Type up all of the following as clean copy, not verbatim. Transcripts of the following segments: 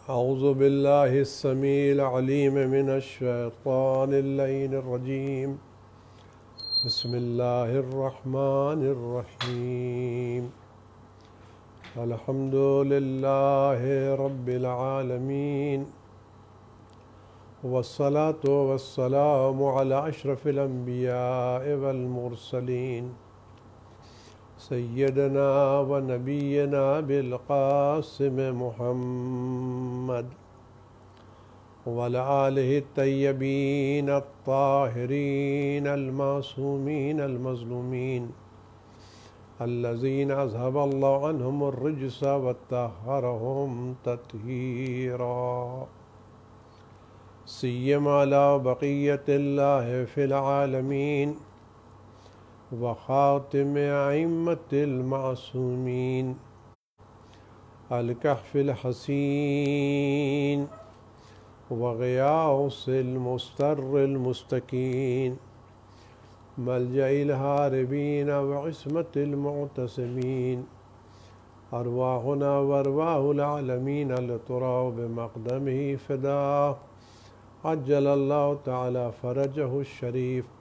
अऊज़ु बिल्लाहि स्समीइल अलीम मिनश शैतानिर रजीम। बिस्मिल्लाहिर रहमानिर रहीम। अल्हम्दुलिल्लाहि रब्बिल आलमीन वस्सलातु वस्सलामु अला अशरफिल अंबिया'i वल मुरसलीन सय्यदना व नबीना बिल क़ासिम मुहम्मद वल आलिहि तय्यबीन अत्ताहिरीन अल-मासूमीन अल-मज़लूमीन अल्लज़ीना अज़हबल्लाहु अन्हुमुर रिज्स वत्तहहरहुम तत्हीरा। सिय्यमा अला बक़िय्यतिल्लाहि फ़िल आलमीन व ख़ातिम अइम्मतिल मासूमीन अल कहफ़िल हसीन व ग़ियासिल मुस्तर्रिल मुस्तकीन मलजइल हारिबीन व इस्मतिल मुअतसिमीन अरवाहुना व अरवाहुल आलमीन लतुराउ बिमक़दमिही फ़िदा अज्जलल्लाहु तआला फ़रजहु शरीफ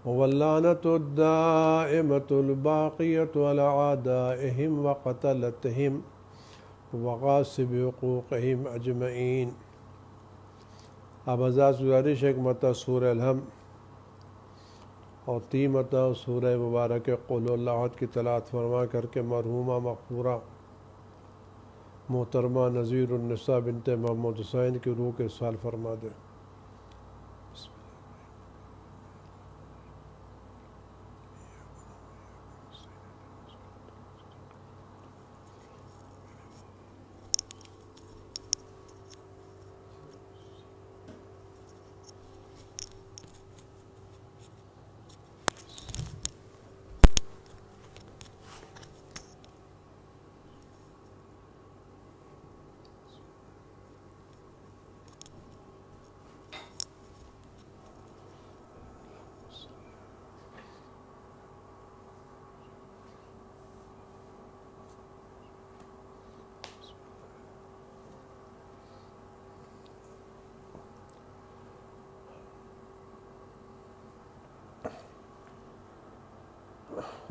वल्लानतु दाइमतुल बाक़ियतु अला आदाइहिम व क़तलतिहिम व ग़ासिबि हुक़ूक़िहिम अजमईन। अब हज़रत गुज़ारिश एक मरतबा सूरह अल-हम और 3 मरतबा सूरह मुबारक क़ुल हुवल्लाहु अहद की तिलावत फरमा करके मरहूमा मग़फ़ूरा मोहतरमा नज़ीरुन्निसा बिन्ते मोहम्मद हुसैन की रूह के इरसाल फरमा दे।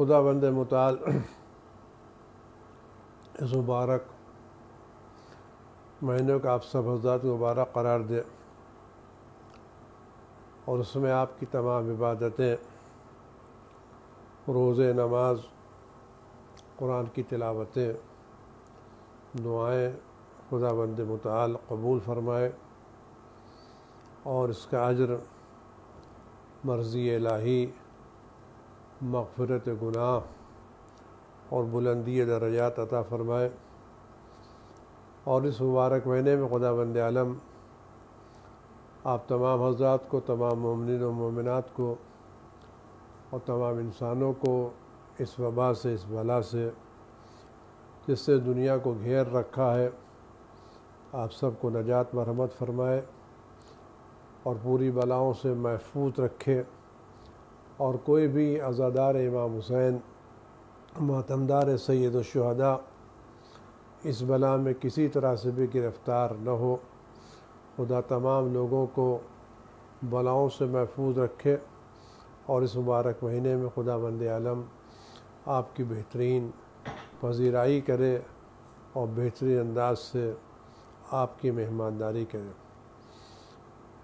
खुदावंद मुताल इस मुबारक महीने को आप सब हज़रात मुबारक करार दे और उसमें आपकी तमाम इबादतें, रोज़े, नमाज, कुरान की तिलावतें, दुआएँ खुदावंद मुताल कबूल फ़रमाए और इसका अज्र मर्ज़ी इलाही, मग़फ़िरत गुनाह और बुलंदी दरजात अता फ़रमाए। और इस मुबारक महीने में खुदावंद आलम आप तमाम हज़रात को, तमाम मोमिनीन व मोमिनात को और तमाम इंसानों को इस वबा से, इस बला से जिससे दुनिया को घेर रखा है, आप सबको नजात मरहमत फ़रमाए और पूरी बलाओं से महफूज रखे और कोई भी अज़ादार इमाम हुसैन, मातमदार सैयद शुहदा इस बला में किसी तरह से भी गिरफ़्तार न हो। खुदा तमाम लोगों को बलाओं से महफूज रखे और इस मुबारक महीने में खुदावंद आलम आपकी बेहतरीन पज़ीराई करे और बेहतरीन अंदाज से आपकी मेहमानदारी करे।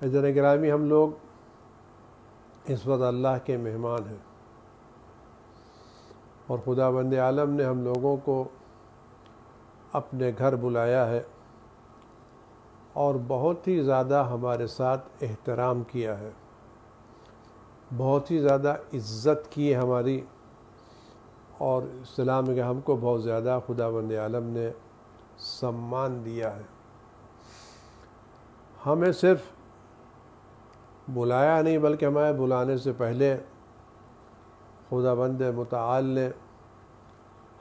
इज़्ज़त गिरामी, हम लोग इस वक्त अल्लाह के मेहमान हैं और खुदावंद आलम ने हम लोगों को अपने घर बुलाया है और बहुत ही ज़्यादा हमारे साथ एहतराम किया है, बहुत ही ज़्यादा इज़्ज़त की है हमारी और इस्लाम में हमको बहुत ज़्यादा खुदावंद आलम ने सम्मान दिया है। हमें सिर्फ़ बुलाया नहीं बल्कि हमारे बुलाने से पहले खुदावंद मुताल ने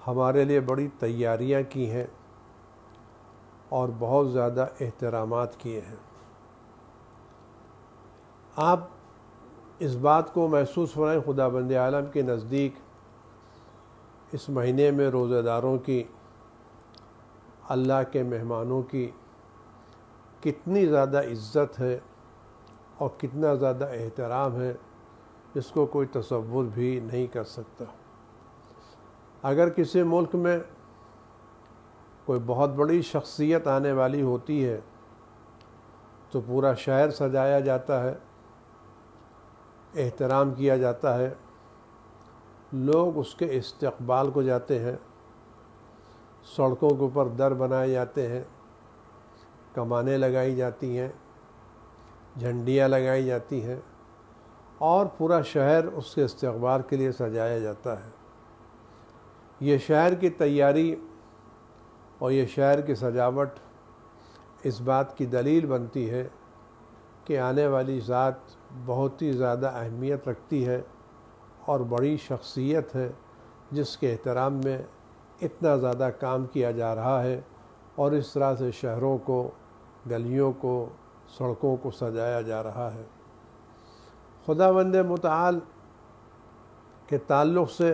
हमारे लिए बड़ी तैयारियां की हैं और बहुत ज़्यादा एहतरामात किए हैं। आप इस बात को महसूस फरमाएं, खुदावंद आलम के नज़दीक इस महीने में रोज़ेदारों की, अल्लाह के मेहमानों की कितनी ज़्यादा इज़्ज़त है और कितना ज़्यादा एहतराम है, इसको कोई तसव्वुर भी नहीं कर सकता। अगर किसी मुल्क में कोई बहुत बड़ी शख्सियत आने वाली होती है तो पूरा शहर सजाया जाता है, एहतराम किया जाता है, लोग उसके इस्तकबाल को जाते हैं, सड़कों के ऊपर दर बनाए जाते हैं, कमानें लगाई जाती हैं, झंडियाँ लगाई जाती हैं और पूरा शहर उसके इस्तकबाल के लिए सजाया जाता है। ये शहर की तैयारी और ये शहर की सजावट इस बात की दलील बनती है कि आने वाली ज़ात बहुत ही ज़्यादा अहमियत रखती है और बड़ी शख्सियत है, जिसके एहतराम में इतना ज़्यादा काम किया जा रहा है और इस तरह से शहरों को, गलियों को, सड़कों को सजाया जा रहा है। खुदावंद मुतआल के ताल्लुक़ से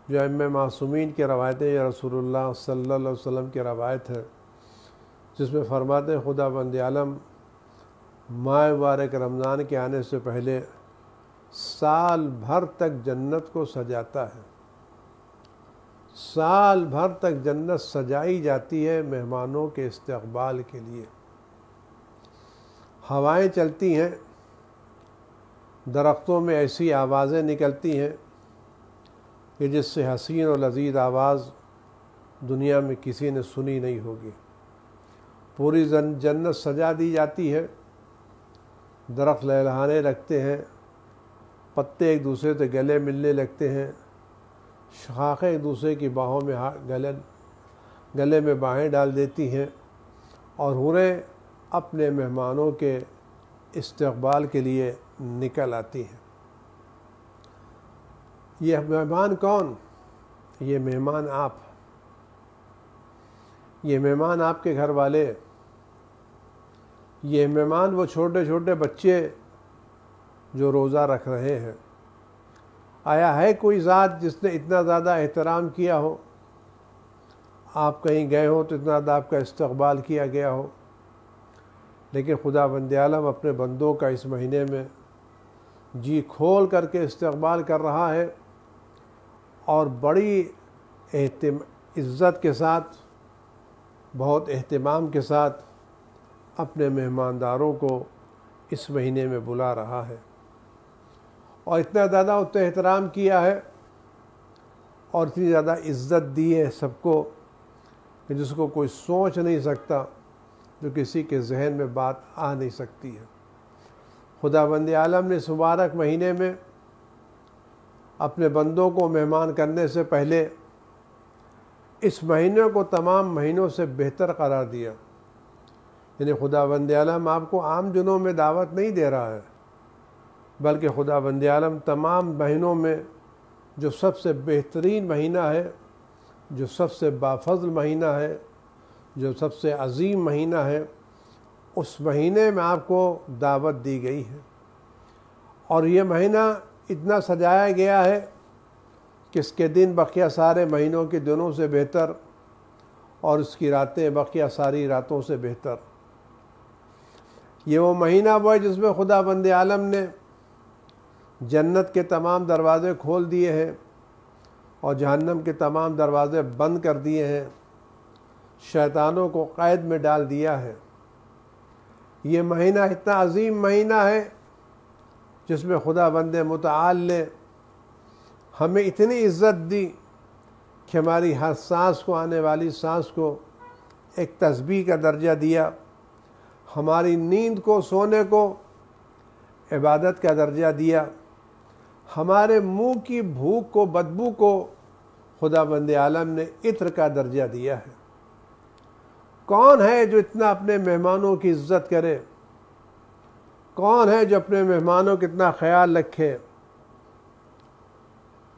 जो इमाम मासूमीन की रवायतें या रसूलुल्लाह सल्लल्लाहु अलैहि वसल्लम की रवायत है, जिसमें फरमाते हैं खुदावंद आलम माह मुबारक रमज़ान के आने से पहले साल भर तक जन्नत को सजाता है। साल भर तक जन्नत सजाई जाती है मेहमानों के इस्तकबाल के लिए। हवाएं चलती हैं, दरख्तों में ऐसी आवाज़ें निकलती हैं कि जिससे हसीन और लजीज आवाज़ दुनिया में किसी ने सुनी नहीं होगी। पूरी जन्नत सजा दी जाती है, दरख्त लहलहाने लगते हैं, पत्ते एक दूसरे से गले मिलने लगते हैं, शाखें एक दूसरे की बाहों में गले में बाहें डाल देती हैं और हुरें अपने मेहमानों के इस्तकबाल के लिए निकल आती हैं। यह मेहमान कौन? ये मेहमान आप, ये मेहमान आपके घर वाले, ये मेहमान वो छोटे छोटे बच्चे जो रोज़ा रख रहे हैं। आया है कोई ज़ात जिसने इतना ज़्यादा एहतराम किया हो? आप कहीं गए हो तो इतना ज़्यादा आपका इस्तकबाल किया गया हो, लेकिन खुदावंद आलम अपने बंदों का इस महीने में जी खोल करके इस्तकबाल कर रहा है और बड़ी इज़्ज़त के साथ, बहुत एहतमाम के साथ अपने मेहमानदारों को इस महीने में बुला रहा है। और इतना ज़्यादा उसने एहतराम किया है और इतनी ज़्यादा इज़्ज़त दी है सबको कि जिसको कोई सोच नहीं सकता, जो किसी के जहन में बात आ नहीं सकती है। खुदावंद आलम ने इस मुबारक महीने में अपने बंदों को मेहमान करने से पहले इस महीने को तमाम महीनों से बेहतर करार दिया। यानी खुदावंद आलम आपको आम दिनों में दावत नहीं दे रहा है, बल्कि खुदावंद आलम तमाम महीनों में जो सबसे बेहतरीन महीना है, जो सबसे बाफज़ल महीना है, जो सबसे अजीम महीना है, उस महीने में आपको दावत दी गई है। और ये महीना इतना सजाया गया है कि इसके दिन बकिया सारे महीनों के दिनों से बेहतर और इसकी रातें बकिया सारी रातों से बेहतर। ये वो महीना वो है जिसमें खुदावंद आलम ने जन्नत के तमाम दरवाज़े खोल दिए हैं और जहन्नम के तमाम दरवाज़े बंद कर दिए हैं, शैतानों को कैद में डाल दिया है। ये महीना इतना अजीम महीना है जिसमें खुदावंद मुतआल ने हमें इतनी इज़्ज़त दी कि हमारी हर सांस को, आने वाली सांस को एक तस्बीह का दर्जा दिया, हमारी नींद को, सोने को इबादत का दर्जा दिया, हमारे मुंह की भूख को, बदबू को खुदावंद आलम ने इत्र का दर्जा दिया है। कौन है जो इतना अपने मेहमानों की इज़्ज़त करे? कौन है जो अपने मेहमानों का इतना ख्याल रखे?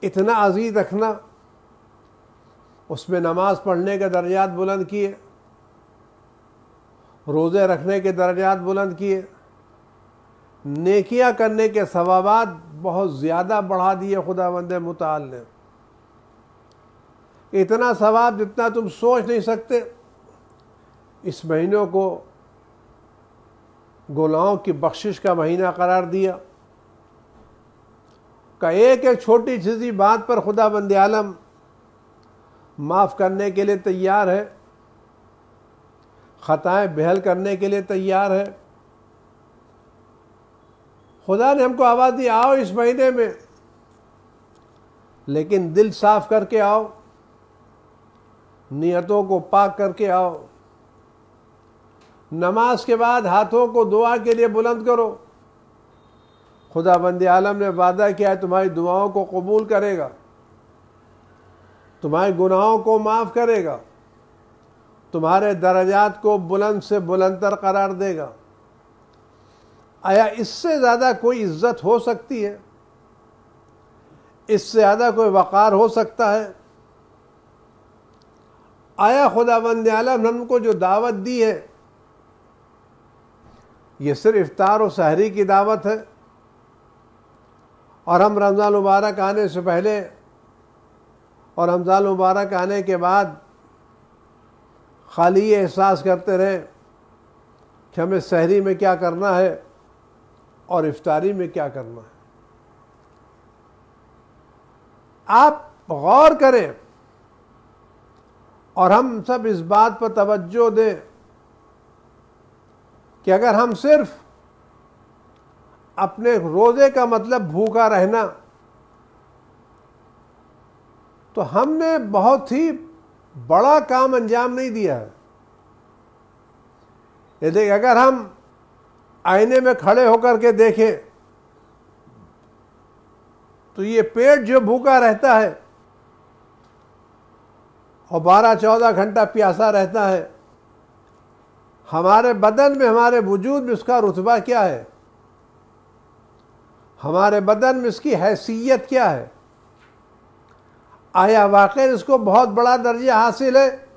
इतना अजीज रखना, उसमें नमाज पढ़ने के दर्जात बुलंद किए, रोज़े रखने के दर्जात बुलंद किए, नेकियां करने के सवाबात बहुत ज़्यादा बढ़ा दिए खुदावंद मुतआल ने। इतना सवाब जितना तुम सोच नहीं सकते। इस महीनों को गुनाहों की बख्शिश का महीना करार दिया। का एक एक छोटी सी बात पर खुदाबंद आलम माफ़ करने के लिए तैयार है, ख़ताएँ बहल करने के लिए तैयार है। खुदा ने हमको आवाज़ दी, आओ इस महीने में, लेकिन दिल साफ करके आओ, नियतों को पाक करके आओ। नमाज के बाद हाथों को दुआ के लिए बुलंद करो। खुदाबंद आलम ने वादा किया है तुम्हारी दुआओं को कबूल करेगा, तुम्हारे गुनाहों को माफ़ करेगा, तुम्हारे दर्जात को बुलंद से बुलंदतर करार देगा। आया इससे ज़्यादा कोई इज्जत हो सकती है? इससे ज़्यादा कोई वक़ार हो सकता है? आया खुदाबंद आलम ने हमको जो दावत दी है, ये सिर्फ इफ्तार और सहरी की दावत है, और हम रमज़ान मुबारक आने से पहले और रमज़ान मुबारक आने के बाद खाली ये एहसास करते रहे कि हमें सहरी में क्या करना है और इफ्तारी में क्या करना है। आप गौर करें और हम सब इस बात पर तवज्जो दें कि अगर हम सिर्फ अपने रोज़े का मतलब भूखा रहना, तो हमने बहुत ही बड़ा काम अंजाम नहीं दिया है। यदि अगर हम आईने में खड़े होकर के देखें तो ये पेट जो भूखा रहता है और 12-14 घंटा प्यासा रहता है, हमारे बदन में, हमारे वजूद में इसका रुतबा क्या है? हमारे बदन में इसकी हैसियत क्या है? आया वाकई इसको बहुत बड़ा दर्जा हासिल है,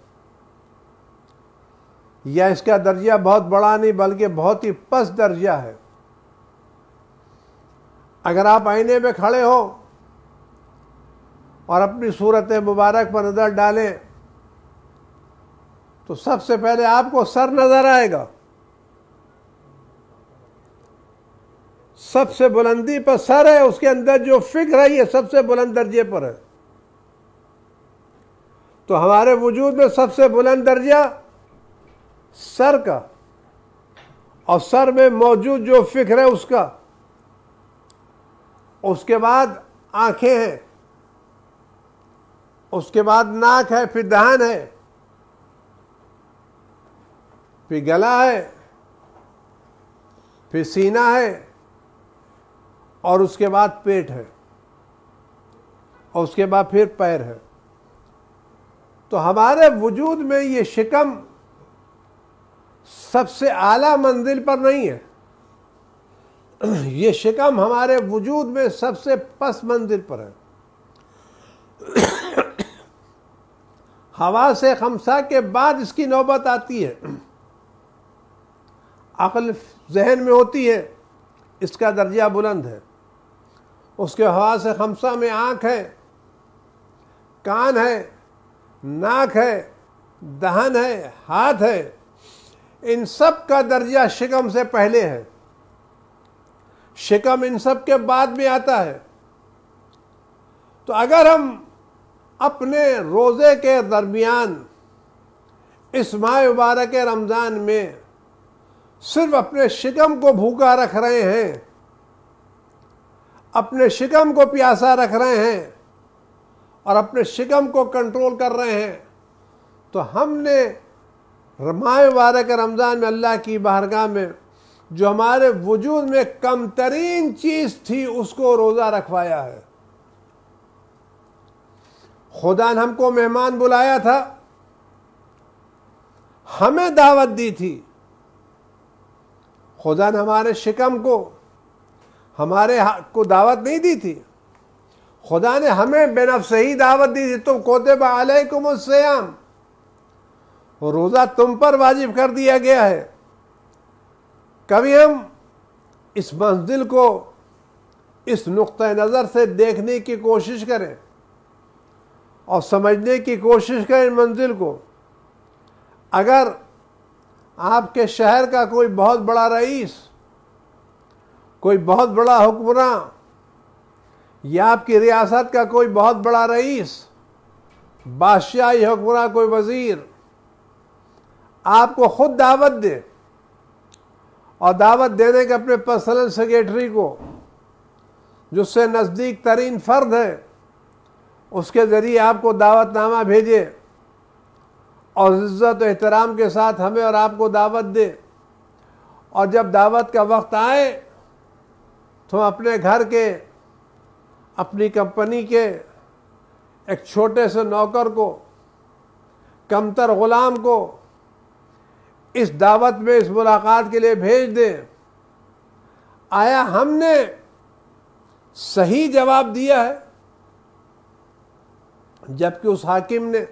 या इसका दर्जा बहुत बड़ा नहीं बल्कि बहुत ही पस्त दर्जा है? अगर आप आईने में खड़े हो और अपनी सूरत मुबारक पर नज़र डालें तो सबसे पहले आपको सर नज़र आएगा। सबसे बुलंदी पर सर है, उसके अंदर जो फिक्र है ये सबसे बुलंद दर्जे पर है। तो हमारे वजूद में सबसे बुलंद दर्जा सर का, और सर में मौजूद जो फिक्र है उसका। उसके बाद आंखें हैं, उसके बाद नाक है, फिर दहन है, फिर गला है, फिर सीना है, और उसके बाद पेट है, और उसके बाद फिर पैर है। तो हमारे वजूद में ये शिकम सबसे आला मंजिल पर नहीं है, ये शिकम हमारे वजूद में सबसे पस्त मंजिल पर है। हवा से खमसा के बाद इसकी नौबत आती है। अक्ल जहन में होती है, इसका दर्जा बुलंद है। उसके हवा से खमसा में आँख है, कान है, नाक है, दहन है, हाथ है। इन सब का दर्जा शिकम से पहले है, शिकम इन सब के बाद में आता है। तो अगर हम अपने रोज़े के दरमियान इस माह मुबारक रमज़ान में सिर्फ अपने शिकम को भूखा रख रहे हैं, अपने शिकम को प्यासा रख रहे हैं और अपने शिकम को कंट्रोल कर रहे हैं, तो हमने माह मुबारक रमज़ान में अल्लाह की बारगाह में जो हमारे वजूद में कम तरीन चीज़ थी उसको रोज़ा रखवाया है। खुदा ने हमको मेहमान बुलाया था, हमें दावत दी थी। खुदा ने हमारे शिकम को, हमारे को दावत नहीं दी थी। खुदा ने हमें बेनफ्से ही दावत दी थी, तुम कुतिबा अलैकुमुस सियाम, रोज़ा तुम पर वाजिब कर दिया गया है। कभी हम इस मंजिल को इस नुक्ता नज़र से देखने की कोशिश करें और समझने की कोशिश करें मंजिल को। अगर आपके शहर का कोई बहुत बड़ा रईस, कोई बहुत बड़ा हुक्मरान, या आपकी रियासत का कोई बहुत बड़ा रईस, बादशाही हुक्मरान, कोई वजीर आपको खुद दावत दे और दावत देने के अपने पर्सनल सेक्रेटरी को, जो उससे नज़दीक तरीन फ़र्द है, उसके ज़रिए आपको दावतनामा भेजे और इज़्ज़त और एहतराम के साथ हमें और आपको दावत दे, और जब दावत का वक्त आए तो अपने घर के, अपनी कंपनी के एक छोटे से नौकर को, कमतर ग़ुलाम को इस दावत में, इस मुलाकात के लिए भेज दें। आया हमने सही जवाब दिया है? जबकि उस हाकिम ने,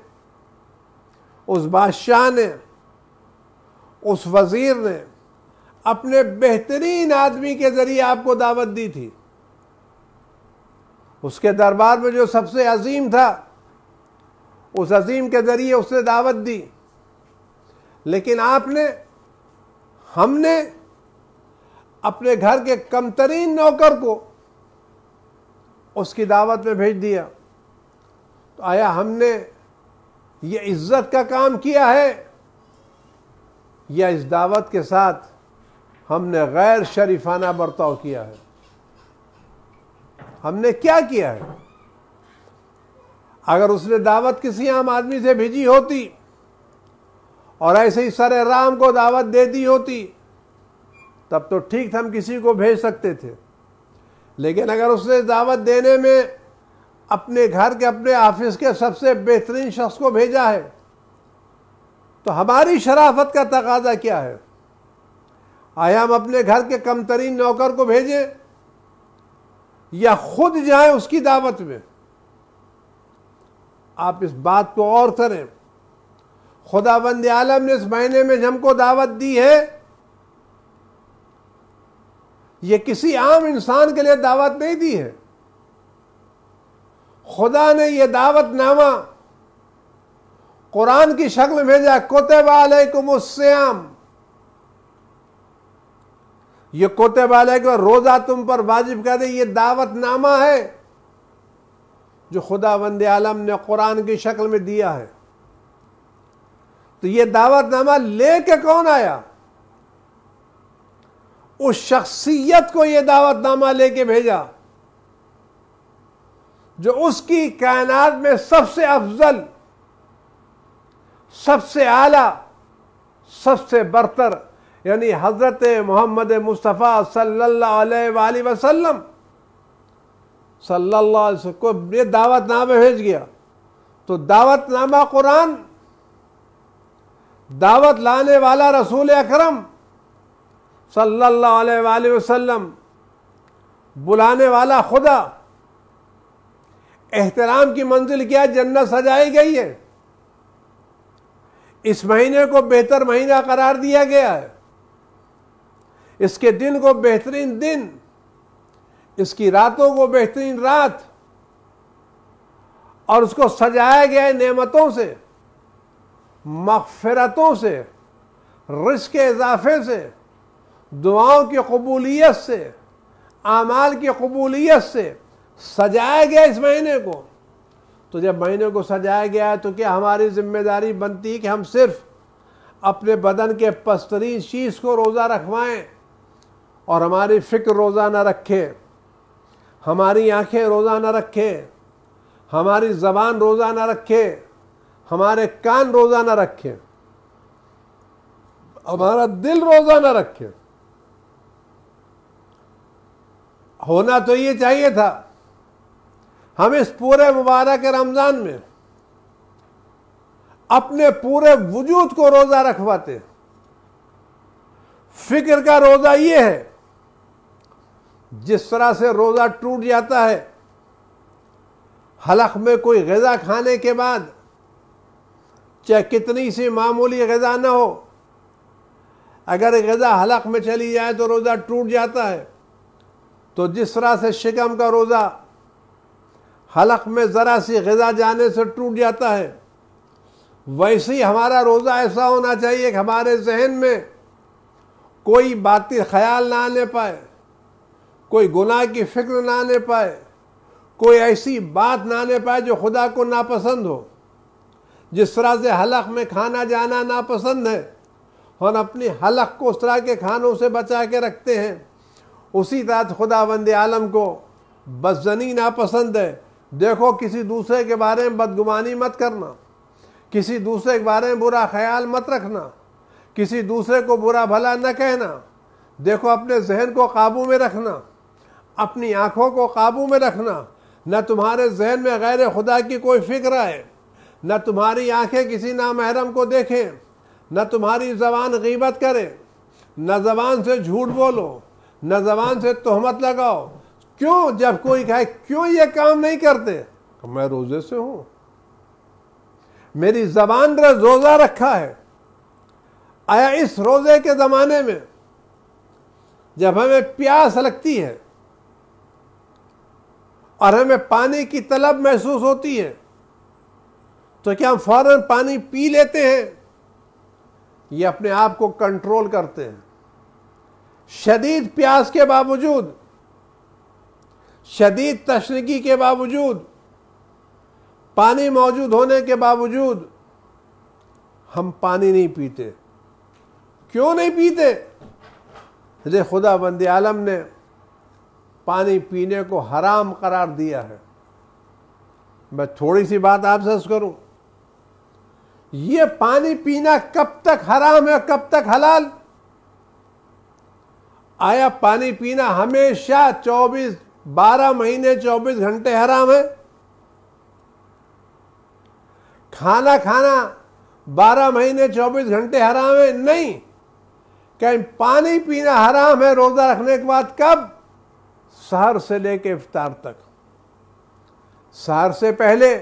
उस बादशाह ने, उस वजीर ने अपने बेहतरीन आदमी के जरिए आपको दावत दी थी। उसके दरबार में जो सबसे अजीम था, उस अजीम के जरिए उसने दावत दी। लेकिन आपने, हमने अपने घर के कमतरीन नौकर को उसकी दावत में भेज दिया। तो आया हमने ये इज्जत का काम किया है, या इस दावत के साथ हमने गैर शरीफाना बर्ताव किया है? हमने क्या किया है? अगर उसने दावत किसी आम आदमी से भेजी होती और ऐसे ही सरे राम को दावत दे दी होती, तब तो ठीक था, हम किसी को भेज सकते थे। लेकिन अगर उसने दावत देने में अपने घर के, अपने ऑफिस के सबसे बेहतरीन शख्स को भेजा है, तो हमारी शराफत का तकाजा क्या है? आया हम अपने घर के कमतरीन नौकर को भेजें या खुद जाएं उसकी दावत में? आप इस बात को और करें, खुदाबंद आलम ने इस महीने में हमको दावत दी है, ये किसी आम इंसान के लिए दावत नहीं दी है। खुदा ने यह दावतनामा कुरान की शक्ल में भेजा, कुतिबा अलैकुमुस्सियाम, ये कुतिबा अलैकुम, रोजा तुम पर वाजिब कर दे, ये दावतनामा है जो खुदाबंद आलम ने कुरान की शक्ल में दिया है। तो ये दावतनामा लेके कौन आया? उस शख्सियत को ये दावतनामा लेके भेजा जो उसकी कायनात में सबसे अफजल, सबसे आला, सबसे बरतर, यानी हजरत मोहम्मद मुस्तफ़ा सल्लल्लाहु अलैहि वसल्लम को ये दावतनामा भेज गया। तो दावतनामा कुरान, दावत लाने वाला रसूल अकरम सल्लल्लाहु अलैहि वसल्लम, बुलाने वाला खुदा, एहतराम की मंजिल क्या? जन्नत सजाई गई है। इस महीने को बेहतर महीना करार दिया गया है, इसके दिन को बेहतरीन दिन, इसकी रातों को बेहतरीन रात, और उसको सजाया गया है नेमतों से, मग़फ़िरतों से, रिज़्क़ के इजाफे से, दुआओं की कबूलियत से, आमाल की कबूलियत से सजाया गया इस महीने को। तो जब महीने को सजाया गया है, तो क्या हमारी जिम्मेदारी बनती है कि हम सिर्फ अपने बदन के पस्तरीन चीज़ को रोज़ा रखवाएं और हमारी फ़िक्र रोज़ा न रखे, हमारी आंखें रोज़ा न रखे, हमारी ज़बान रोज़ा न रखे, हमारे कान रोज़ा न रखे, हमारा दिल रोज़ा न रखे? होना तो ये चाहिए था, हम इस पूरे मुबारक रमज़ान में अपने पूरे वजूद को रोज़ा रखवाते। फिक्र का रोज़ा ये है, जिस तरह से रोज़ा टूट जाता है हलक में कोई ग़िज़ा खाने के बाद, चाहे कितनी सी मामूली ग़िज़ा ना हो, अगर ग़िज़ा हलक में चली जाए तो रोज़ा टूट जाता है। तो जिस तरह से शिकम का रोज़ा हलक में ज़रा सी ग़िज़ा जाने से टूट जाता है, वैसे ही हमारा रोज़ा ऐसा होना चाहिए कि हमारे जहन में कोई बातिल ख्याल ना आने पाए, कोई गुनाह की फिक्र ना आने पाए, कोई ऐसी बात ना आने पाए जो खुदा को नापसंद हो। जिस तरह से हलक में खाना जाना नापसंद है और अपनी हलक को उस तरह के खानों से बचा के रखते हैं, उसी तरह खुदावंद आलम को बदजनी नापसंद है। देखो, किसी दूसरे के बारे में बदगुमानी मत करना, किसी दूसरे के बारे में बुरा ख्याल मत रखना, किसी दूसरे को बुरा भला न कहना। देखो, अपने जहन को काबू में रखना, अपनी आंखों को काबू में रखना। न तुम्हारे जहन में गैर खुदा की कोई फिक्र है, न तुम्हारी आंखें किसी नामहरम को देखें, न तुम्हारी जबान गीबत करे, न जबान से झूठ बोलो, न जबान से तोहमत लगाओ। क्यों? जब कोई कहे क्यों ये काम नहीं करते, मैं रोजे से हूं, मेरी जबान पर रोजा रखा है। आया इस रोजे के जमाने में जब हमें प्यास लगती है और हमें पानी की तलब महसूस होती है, तो क्या हम फौरन पानी पी लेते हैं? ये अपने आप को कंट्रोल करते हैं। शदीद प्यास के बावजूद, शदीद तशनगी के बावजूद, पानी मौजूद होने के बावजूद हम पानी नहीं पीते। क्यों नहीं पीते? ये खुदावंद आलम ने पानी पीने को हराम करार दिया है। मैं थोड़ी सी बात आपसे अर्ज करूं, ये पानी पीना कब तक हराम है, कब तक हलाल? आया पानी पीना हमेशा 12 महीने 24 घंटे हराम है? खाना खाना 12 महीने 24 घंटे हराम है? नहीं। कहीं पानी पीना हराम है रोजा रखने के बाद कब? सहर से लेके इफ्तार तक। सहर से पहले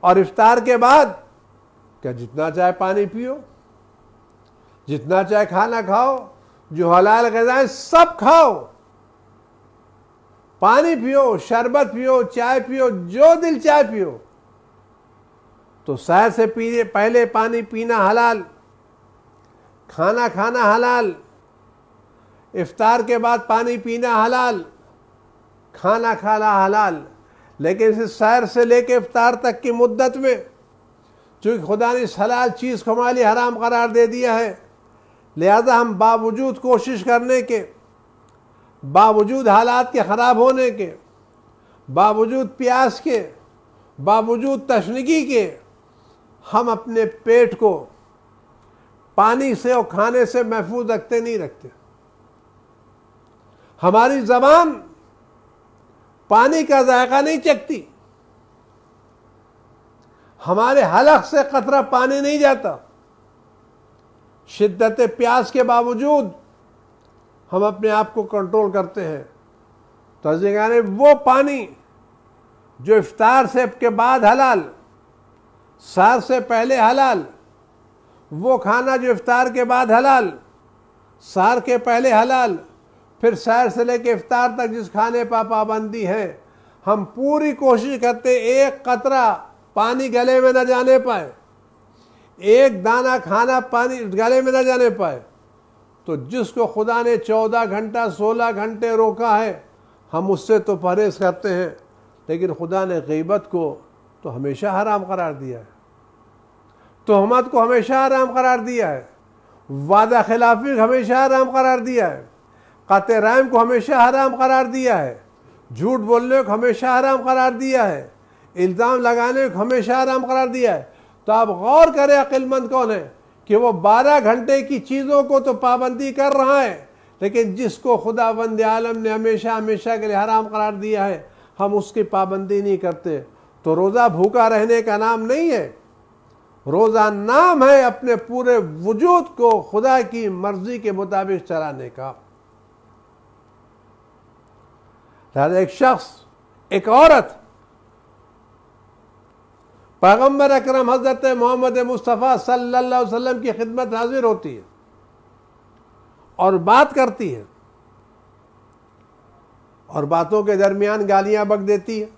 और इफ्तार के बाद क्या जितना चाहे पानी पियो, जितना चाहे खाना खाओ, जो हलाल ग़िज़ाएं सब खाओ, पानी पियो, शरबत पियो, चाय पियो, जो दिल चाहे पियो। तो सहर से पहले पानी पीना हलाल, खाना खाना हलाल, इफ्तार के बाद पानी पीना हलाल, खाना खाना हलाल। लेकिन इस सहर से लेकर इफ्तार तक की मुद्दत में चूँकि खुदा ने इस हलाल चीज़ को हमारे लिए हराम करार दे दिया है, लिहाजा हम बावजूद कोशिश करने के, बावजूद हालात के ख़राब होने के, बावजूद प्यास के, बावजूद तशनगी के, हम अपने पेट को पानी से और खाने से महफूज रखते नहीं रखते। हमारी ज़बान पानी का जायका नहीं चखती, हमारे हलक से कतरा पानी नहीं जाता। शिद्दत प्यास के बावजूद हम अपने आप को कंट्रोल करते हैं। तो यानी वो पानी जो इफ्तार से के बाद हलाल, सहर से पहले हलाल, वो खाना जो इफ्तार के बाद हलाल, सहर के पहले हलाल, फिर सहर से लेकर इफ्तार तक जिस खाने पर पाबंदी है, हम पूरी कोशिश करते एक कतरा पानी गले में न जाने पाए, एक दाना खाना पानी गले में न जाने पाए। तो जिसको खुदा ने 14 घंटा 16 घंटे रोका है, हम उससे तो परहेज करते हैं, लेकिन खुदा ने गीबत को तो हमेशा हराम करार दिया है, तोहमत को हमेशा हराम करार दिया है, वादा खिलाफी को हमेशा हराम करार दिया है, काते रहम को हमेशा हराम करार दिया है, झूठ बोलने को हमेशा हराम करार दिया है, इल्ज़ाम लगाने को हमेशा हराम करार दिया है। तो आप गौर करें, अक्लमंद कौन है कि वो 12 घंटे की चीज़ों को तो पाबंदी कर रहा है, लेकिन जिसको खुदावंद आलम ने हमेशा हमेशा के लिए हराम करार दिया है, हम उसकी पाबंदी नहीं करते। तो रोज़ा भूखा रहने का नाम नहीं है, रोज़ा नाम है अपने पूरे वजूद को खुदा की मर्जी के मुताबिक चलाने का। एक शख्स, एक औरत पैगम्बर अकरम हज़रत मोहम्मद मुस्तफ़ा सल्लल्लाहु अलैहि वसल्लम की खिदमत हाजिर होती है और बात करती है, और बातों के दरमियान गालियां बक देती है।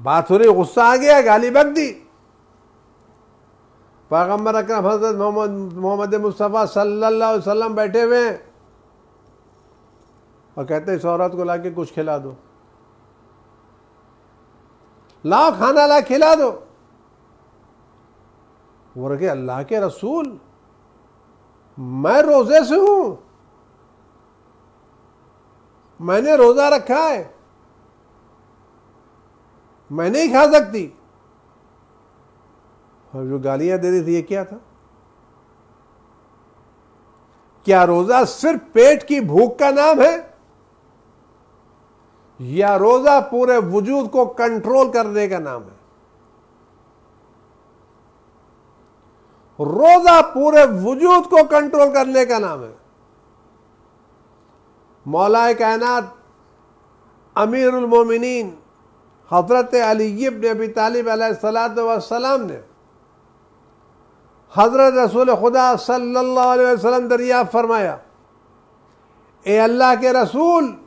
बात हो रही, गुस्सा आ गया, गाली बक दी। पैगंबर अकरम हज़रत मोहम्मद मुस्तफ़ा सल्लल्लाहु अलैहि वसल्लम बैठे हुए हैं और कहते हैं इस औरत को लाके कुछ खिला दो, लाओ खाना ला खिला दो। वो रखे अल्लाह के रसूल, मैं रोजे से हूं, मैंने रोजा रखा है, मैं नहीं खा सकती। और जो गालियां दे रही थी ये क्या था? क्या रोजा सिर्फ पेट की भूख का नाम है, या रोजा पूरे वजूद को कंट्रोल करने का नाम है? रोजा पूरे वजूद को कंट्रोल करने का नाम है। मौलाए कायनात अमीरुल मोमिनीन हजरत अली इब्न अबी तालिब अलैहिस्सलातु वस्सलाम ने हजरत रसूल खुदा सल्लल्लाहु अलैहि वसल्लम दरियाफ्त फरमाया, ए अल्लाह के रसूल,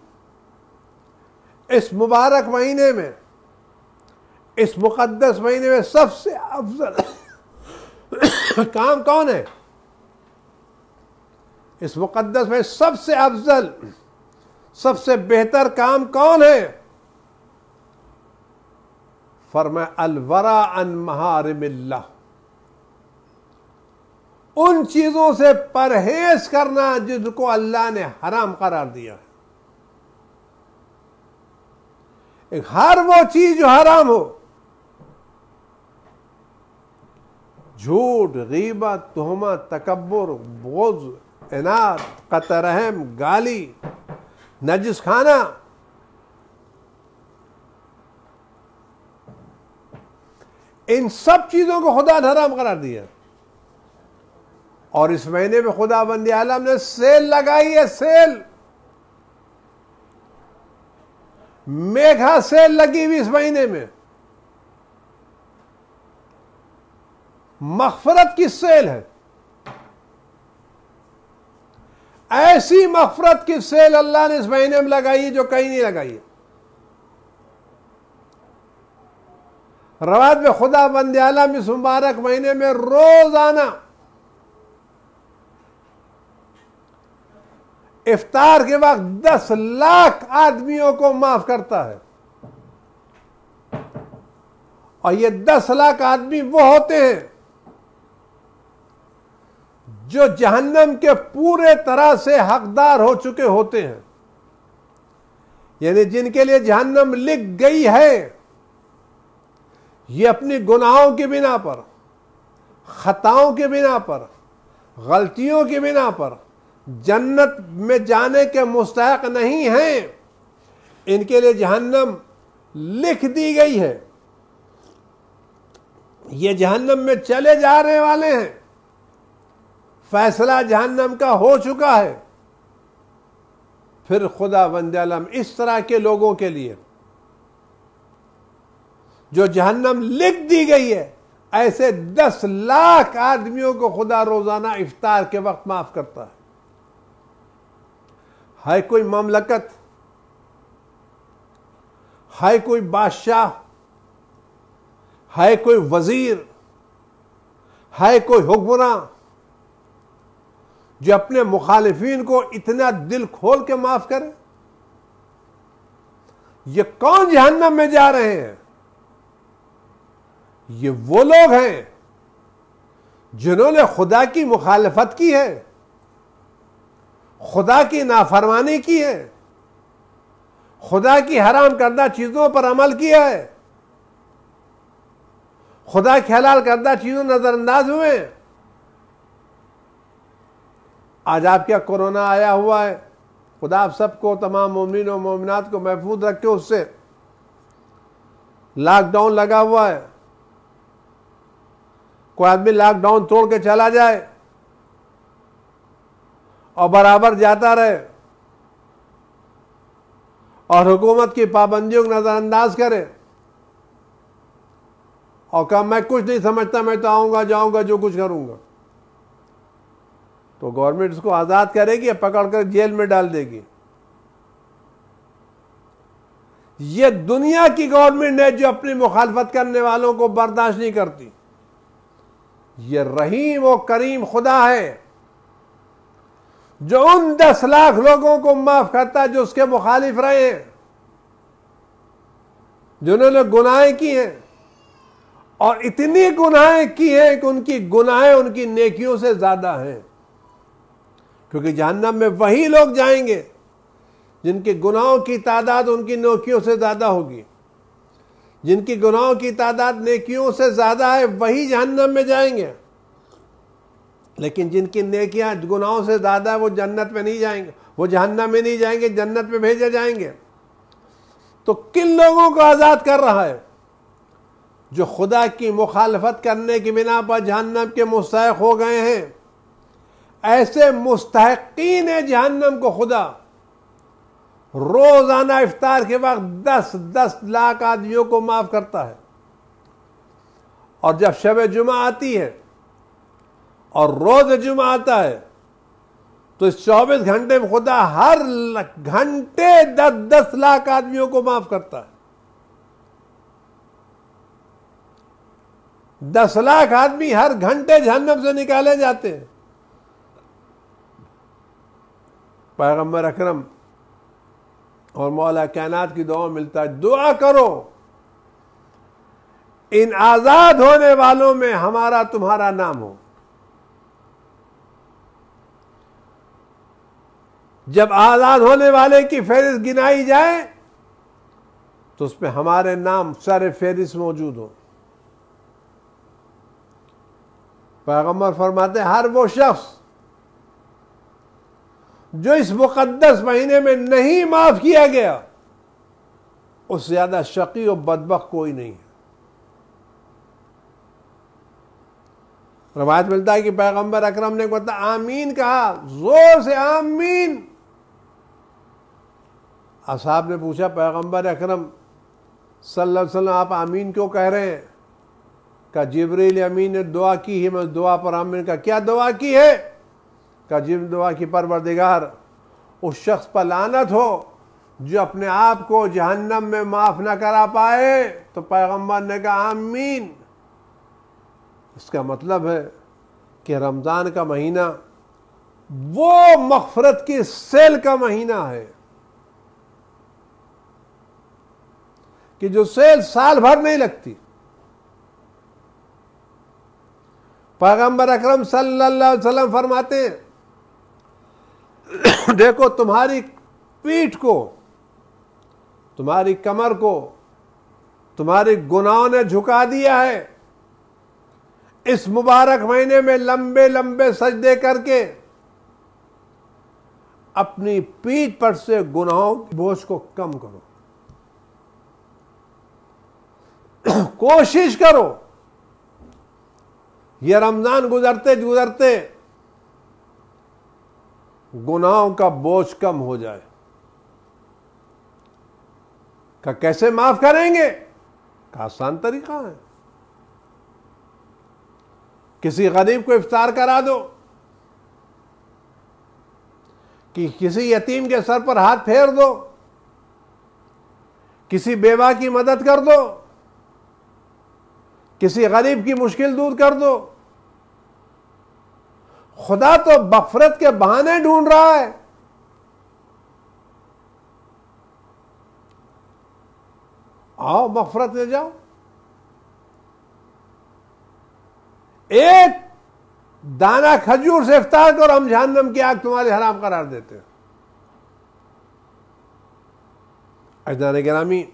इस मुबारक महीने में, इस मुकद्दस महीने में सबसे अफजल काम कौन है? इस मुकद्दस में सबसे अफजल, सबसे बेहतर काम कौन है? फरमाया अलवरा अन महारिमिल्लाह, उन चीजों से परहेज करना जिनको अल्लाह ने हराम करार दिया है। हर वो चीज जो हराम हो, झूठ, गीबत, तुहमत, तकब्बुर, बोझ, इनाद, कतई रहम, गाली, नजिस खाना, इन सब चीजों को खुदा ने हराम करार दिया। और इस महीने में खुदाबंद आलम ने सेल लगाई है, सेल, मेघा सेल लगी हुई इस महीने में, मग़फ़िरत की सेल है। ऐसी मग़फ़िरत की सेल अल्लाह ने इस महीने में लगाई है जो कहीं नहीं लगाई है। रवात में खुदाबंद आलम इस मुबारक महीने में रोजाना इफ्तार के वक्त 10 लाख आदमियों को माफ करता है। और ये 10 लाख आदमी वो होते हैं जो जहन्नम के पूरे तरह से हकदार हो चुके होते हैं, यानी जिनके लिए जहन्नम लिख गई है। ये अपनी गुनाहों की बिना पर, खताओं की बिना पर, गलतियों की बिना पर जन्नत में जाने के मुस्तहक नहीं हैं। इनके लिए जहन्नम लिख दी गई है, ये जहन्नम में चले जा रहे वाले हैं, फैसला जहन्नम का हो चुका है। फिर खुदा बंदे आलम इस तरह के लोगों के लिए जो जहन्नम लिख दी गई है, ऐसे 10 लाख आदमियों को खुदा रोजाना इफ्तार के वक्त माफ करता है कोई ममलकत, है कोई बादशाह, है कोई वजीर, है कोई हुक्मरान जो अपने मुखालिफिन को इतना दिल खोल के माफ करे? ये कौन जहन्नम में जा रहे हैं? ये वो लोग हैं जिन्होंने खुदा की मुखालफत की है, खुदा की नाफरमानी की है, खुदा की हराम करदा चीजों पर अमल किया है, खुदा की हलाल करदा चीजों नजरअंदाज हुए। आज आप क्या कोरोना आया हुआ है, खुदा आप सबको, तमाम मोमिन और मोमिनात को महफूज रखे उससे। लॉकडाउन लगा हुआ है, कोई आदमी लॉकडाउन तोड़ के चला जाए और बराबर जाता रहे और हुकूमत की पाबंदियों को नजरअंदाज करे और कहा मैं कुछ नहीं समझता, मैं तो आऊंगा जाऊंगा जो कुछ करूंगा, तो गवर्नमेंट उसको आजाद करेगी या पकड़ कर जेल में डाल देगी? ये दुनिया की गवर्नमेंट है जो अपनी मुखालफत करने वालों को बर्दाश्त नहीं करती। ये रहीम और करीम खुदा है जो उन 10 लाख लोगों को माफ करता है जो उसके मुखालिफ रहे हैं, जिन्होंने गुनाहें की हैं और इतनी गुनाहें की हैं कि उनकी गुनाहें उनकी नेकियों से ज्यादा हैं। क्योंकि जहन्नम में वही लोग जाएंगे जिनके गुनाहों की तादाद उनकी नेकियों से ज्यादा होगी। जिनकी गुनाहों की तादाद नेकियों से ज्यादा है वही जहन्नम में जाएंगे, लेकिन जिनकी नेकियां गुनाहों से ज्यादा है वो जन्नत में नहीं जाएंगे, वो जहन्नम में नहीं जाएंगे, जन्नत में भेजे जाएंगे। तो किन लोगों को आजाद कर रहा है? जो खुदा की मुखालफत करने की बिना पर जहन्नम के मुस्तहिक हो गए हैं। ऐसे मुस्तहिकीन है जहन्नम को खुदा रोजाना इफ्तार के वक्त 10-10 लाख आदमियों को माफ करता है। और जब शब जुमा आती है और रोज जुमा आता है तो इस 24 घंटे में खुदा हर घंटे 10-10 लाख आदमियों को माफ करता है। 10 लाख आदमी हर घंटे जहन्नम से निकाले जाते हैं। पैगंबर अकरम और मौला कायनात की दुआ मिलता है, दुआ करो इन आजाद होने वालों में हमारा तुम्हारा नाम हो। जब आजाद होने वाले की फहरिस्त गिनाई जाए तो उसमें हमारे नाम सारे फहरिस्त मौजूद हो। पैगंबर फरमाते हर वो शख्स जो इस मुकद्दस महीने में नहीं माफ किया गया उससे ज्यादा शकी और बदबख्त कोई नहीं है। रवायत मिलता है कि पैगंबर अकरम ने बताया आमीन कहा, जोर से आमीन। असहाब ने पूछा पैगंबर अकरम सल्लल्लाहु अलैहि वसल्लम आप आमीन क्यों कह रहे हैं? कहा जिब्रील अमीन ने दुआ की है, मैं दुआ पर आमीन। का क्या दुआ की है? का जिब दुआ की परवरदिगार उस शख्स पर लानत हो जो अपने आप को जहन्नम में माफ ना करा पाए। तो पैगंबर ने कहा आमीन। इसका मतलब है कि रमजान का महीना वो मग़फ़िरत की सेल का महीना है कि जो सेल साल भर नहीं लगती। पैगंबर अकरम सल्लल्लाहु अलैहि वसल्लम फरमाते हैं देखो तुम्हारी पीठ को, तुम्हारी कमर को तुम्हारी गुनाहों ने झुका दिया है। इस मुबारक महीने में लंबे लंबे सजदे करके अपनी पीठ पर से गुनाहों के बोझ को कम करो। कोशिश करो यह रमजान गुजरते गुजरते गुनाहों का बोझ कम हो जाए। का कैसे माफ करेंगे? का आसान तरीका है, किसी गरीब को इफ्तार करा दो, कि किसी यतीम के सर पर हाथ फेर दो, किसी बेवा की मदद कर दो, किसी गरीब की मुश्किल दूर कर दो। खुदा तो मग़फ़िरत के बहाने ढूंढ रहा है। आओ मग़फ़िरत ले जाओ। एक दाना खजूर से इफ्तार करो, हम जहन्नम की आग तुम्हारे हराम करार देते हैं। अज़ीज़ान गिरामी,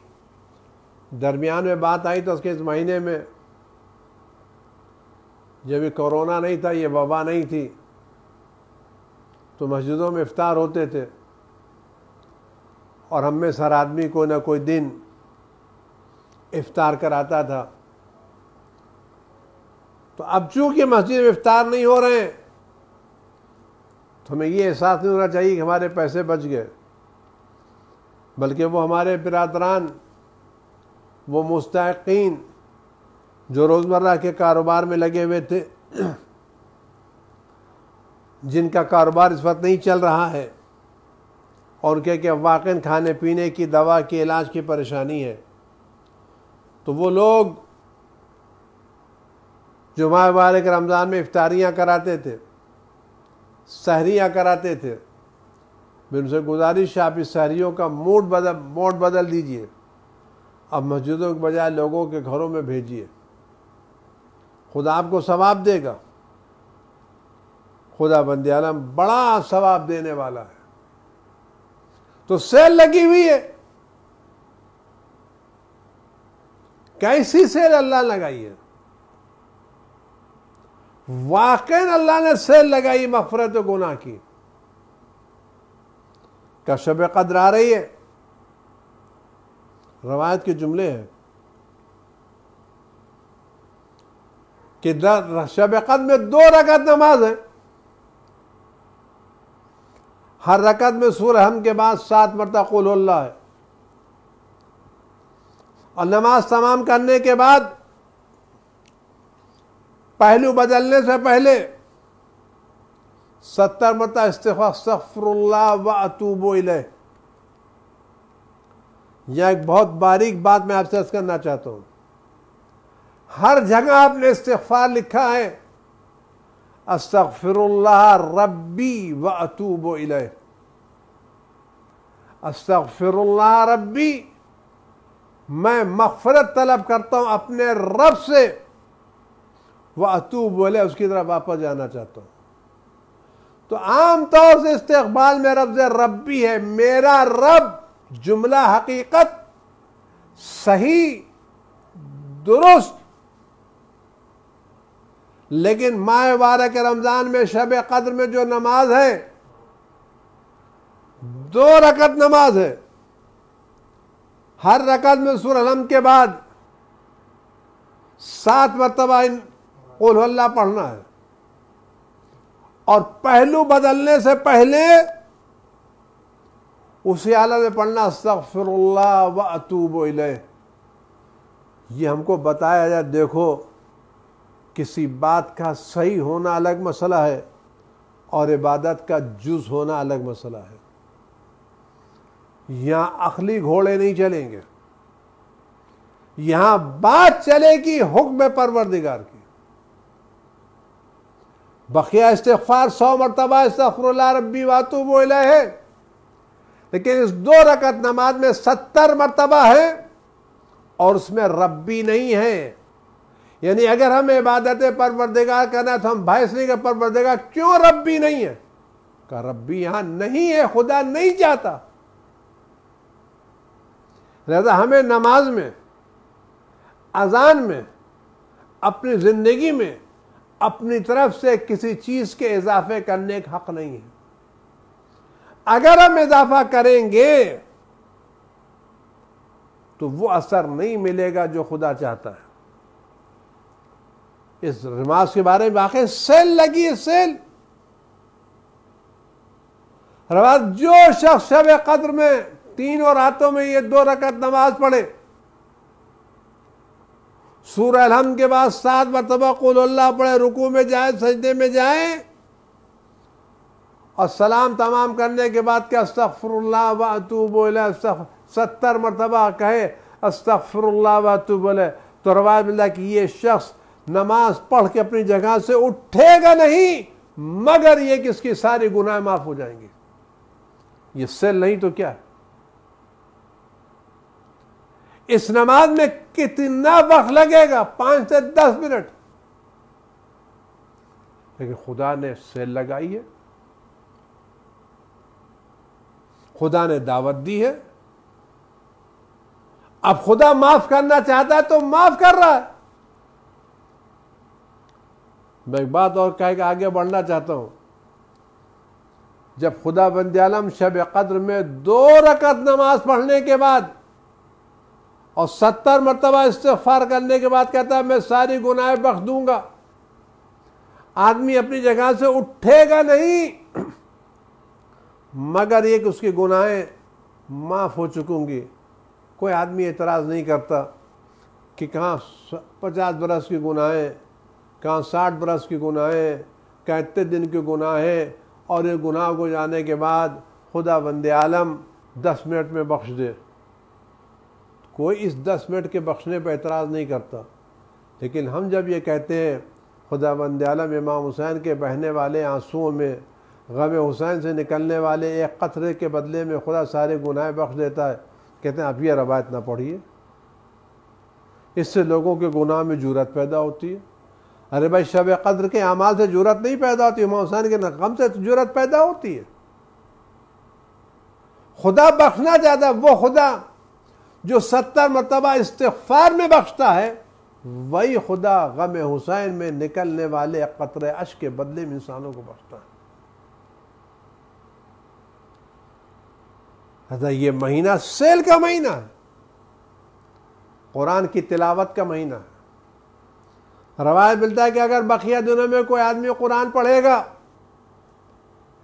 दरमियान में बात आई तो उसके इस महीने में जब ये कोरोना नहीं था, ये वबा नहीं थी, तो मस्जिदों में इफ्तार होते थे और हम में हर आदमी को ना कोई दिन इफ्तार कराता था। तो अब चूंकि मस्जिद में इफ्तार नहीं हो रहे हैं तो हमें ये एहसास नहीं होना चाहिए कि हमारे पैसे बच गए, बल्कि वो हमारे बिरादरान, वो मुस्तहिकीन जो रोज़मर्रा के कारोबार में लगे हुए थे, जिनका कारोबार इस वक्त नहीं चल रहा है, और क्या वाकई खाने पीने की, दवा की, इलाज की परेशानी है, तो वो लोग जुमा मुबारक रमज़ान में इफ्तारियाँ कराते थे, सहरियाँ कराते थे। मैं उनसे गुजारिश है आप इस सहरियों का मोड बदल दीजिए, अब मस्जिदों के बजाय लोगों के घरों में भेजिए, खुदा आपको सवाब देगा। खुदा बंदे आलम बड़ा सवाब देने वाला है। तो सेल लगी हुई है, कैसी सेल अल्लाह लगाई है? वाकई अल्लाह ने सेल लगाई मग़फ़िरत व गुनाह की। क्या शब क़द्र आ रही है? रवायत के जुमले हैं कि शब क़द्र में 2 रकात नमाज है। हर रकात में सूरह हम के बाद 7 मरतबा क़ुल हुवल्लाह है, और नमाज तमाम करने के बाद पहलू बदलने से पहले 70 मरतबा इस्तिग़फ़ार, अस्तग़फ़िरुल्लाह व अतूबु इलैह। यह एक बहुत बारीक बात मैं आपसे अर्ज़ करना चाहता हूँ। हर जगह आपने इस्तिग़फ़ार लिखा है, अस्तग़फ़िरुल्लाह रब्बी व अतूबु इलैह। अस्तग़फ़िरुल्लाह रब्बी, मैं मग़फ़िरत तलब करता हूँ अपने रब से, व अतूबु इलैह, उसकी तरफ वापस जाना चाहता हूँ। तो आम तौर से इस्तिक़बाल में रब से रब्बी है, मेरा रब, जुमला हकीकत सही दुरुस्त। लेकिन माह मुबारक रमज़ान में शब क़द्र में जो नमाज है, 2 रकत नमाज है। हर रकत में सूरह अलम के बाद 7 मरतबा क़ुल हुवल्लाह पढ़ना है, और पहलू बदलने से पहले उसी हालत में पढ़ना अस्तग़फ़िरुल्लाह व अतूबु इलैह। ये हमको बताया जाए, देखो किसी बात का सही होना अलग मसला है और इबादत का जुज़ होना अलग मसला है। यहाँ अखली घोड़े नहीं चलेंगे, यहाँ बात चलेगी हुक्म परवरदिगार की। बकिया इस्तिग़फ़ार 100 मरतबा अस्तग़फ़िरुल्लाह रब्बी व अतूबु इलैह है, लेकिन इस 2 रकत नमाज में 70 मरतबा है और उसमें रब्बी नहीं है। यानी अगर हमें इबादत परवरदिगार करना है तो हम भाई नहीं, का परवरदिगार क्यों रब्बी नहीं है? का रब्बी यहां नहीं है, खुदा नहीं चाहता। लिहाजा हमें नमाज में, अजान में, अपनी जिंदगी में अपनी तरफ से किसी चीज के इजाफे करने का हक नहीं है। अगर हम इजाफा करेंगे तो वो असर नहीं मिलेगा जो खुदा चाहता है। इस नमाज के बारे में वाकई सेल लगी है, सेल। रवाज जो शख्स शब क़द्र में 3 रातों में ये 2 रकत नमाज पढ़े, सूरह अलहम्द के बाद 7 मरतबा क़ुल हुवल्लाह पढ़े, रुकू में जाए, सजदे में जाए, और सलाम तमाम करने के बाद क्या अस्तग़फ़िरुल्लाह व अतूबु इलैह 70 मरतबा कहे अस्तग़फ़िरुल्लाह व अतूबु इलैह, तो रवायत मिलता है कि ये शख्स नमाज पढ़ के अपनी जगह से उठेगा नहीं मगर ये कि इसकी सारी गुनाह माफ हो जाएंगे। ये सेल नहीं तो क्या? इस नमाज में कितना वक्त लगेगा? 5 से 10 मिनट, लेकिन खुदा ने सेल लगाई है, खुदा ने दावत दी है। अब खुदा माफ करना चाहता है तो माफ कर रहा है। मैं एक बात और कह के आगे बढ़ना चाहता हूं। जब खुदा बंदे आलम शब क़द्र में 2 रकत नमाज पढ़ने के बाद और 70 मरतबा इस्तिग़फ़ार करने के बाद कहता है मैं सारी गुनाहें बख्श दूंगा, आदमी अपनी जगह से उठेगा नहीं मगर ये कि उसकी गुनाहें माफ हो चुकूंगी। कोई आदमी एतराज़ नहीं करता कि कहाँ 50 बरस की गुनाहें, कहाँ 60 बरस की गुनाहें, कहाँ इतने दिन की गुनाहें, और ये गुनाह को जाने के बाद खुदा बंदे आलम 10 मिनट में बख्श दे, कोई इस 10 मिनट के बख्शने पर एतराज़ नहीं करता। लेकिन हम जब ये कहते हैं खुदा बंदे आलम इमाम हुसैन के बहने वाले आंसुओं में गम हुसैन से निकलने वाले एक कतरे के बदले में खुदा सारे गुनाह बख्श देता है, कहते हैं आप ये रवायत ना पढ़िए, इससे लोगों के गुनाह में जुरत पैदा होती है। अरे भाई, शब कद्र के अमाल से जुरत नहीं पैदा होती, इमाम हुसैन के गम से जुरत पैदा होती है। खुदा बख्शना चाहता है, वो खुदा जो 70 मरतबा इस्तिग़फ़ार में बख्शता है, वही खुदा गम हुसैन में निकलने वाले कतरे अश्क के बदले में इंसानों को बख्शता है। ये महीना सेल का महीना है, कुरान की तिलावत का महीना है। रवायत मिलता है कि अगर बकिया दिनों में कोई आदमी कुरान पढ़ेगा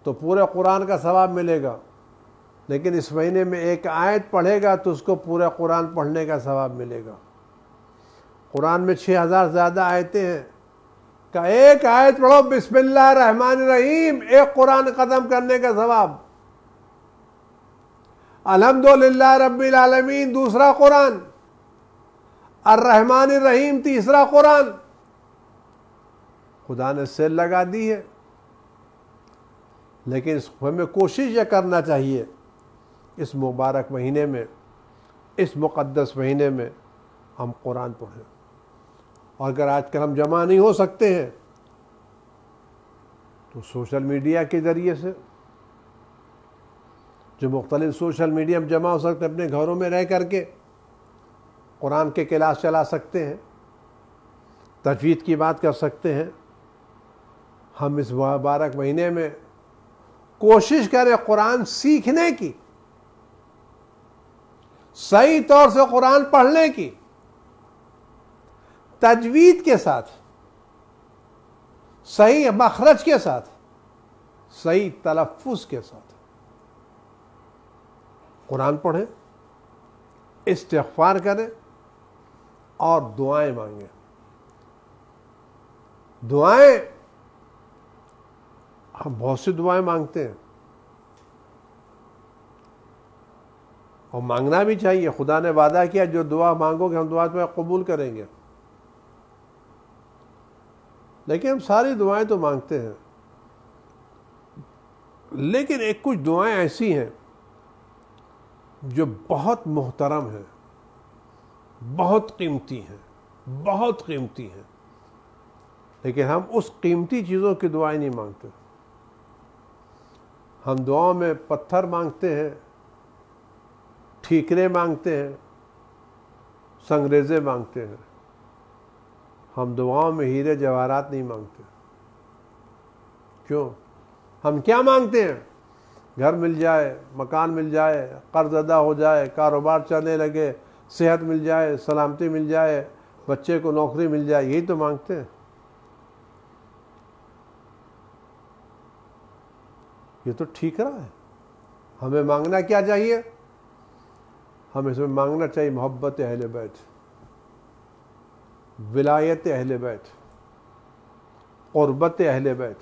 तो पूरे कुरान का सवाब मिलेगा, लेकिन इस महीने में एक आयत पढ़ेगा तो उसको पूरा कुरान पढ़ने का सवाब मिलेगा। कुरान में 6000 ज़्यादा आयतें हैं, का एक आयत पढ़ो बिस्मिल्लाह रहमान रहीम, एक कुरान ख़त्म करने का सवाब। अल्हम्दुलिल्लाह रब्बिल आलमीन दूसरा कुरान, अर्रहमान रहीम तीसरा कुरान। खुदा ने सेल लगा दी है, लेकिन हमें कोशिश यह करना चाहिए इस मुबारक महीने में, इस मुक़द्दस महीने में हम कुरान पढ़ें। और अगर आजकल हम जमा नहीं हो सकते हैं तो सोशल मीडिया के ज़रिए से, जो मुख्तलिफ सोशल मीडिया में जमा हो सकते हैं, अपने घरों में रह करके कुरान के क्लास चला सकते हैं, तजवीद की बात कर सकते हैं। हम इस मुबारक महीने में कोशिश करें कुरान सीखने की, सही तौर से कुरान पढ़ने की, तजवीद के साथ, सही मखरज के साथ, सही तलफ़्फ़ुज़ के साथ कुरान पढ़ें, इस्तिग़फ़ार करें और दुआएं मांगें। दुआएं, हम बहुत सी दुआएं मांगते हैं और मांगना भी चाहिए। खुदा ने वादा किया जो दुआ मांगोगे हम दुआ तुम्हें कबूल करेंगे। लेकिन हम सारी दुआएं तो मांगते हैं, लेकिन एक कुछ दुआएं ऐसी हैं जो बहुत मोहतरम है, बहुत कीमती है, बहुत कीमती है, लेकिन हम उस कीमती चीज़ों की दुआएं नहीं मांगते। हम दुआओं में पत्थर मांगते हैं, ठीकरे मांगते हैं, संगरेज़े मांगते हैं। हम दुआओं में हीरे जवाहरात नहीं मांगते। क्यों? हम क्या मांगते हैं? घर मिल जाए, मकान मिल जाए, कर्ज अदा हो जाए, कारोबार चलने लगे, सेहत मिल जाए, सलामती मिल जाए, बच्चे को नौकरी मिल जाए, यही तो मांगते हैं। ये तो ठीक रहा है। हमें मांगना क्या चाहिए? हमें इसमें मांगना चाहिए मोहब्बत अहले बैत, विलायत अहले बैत, क़ुर्बत अहले बैत।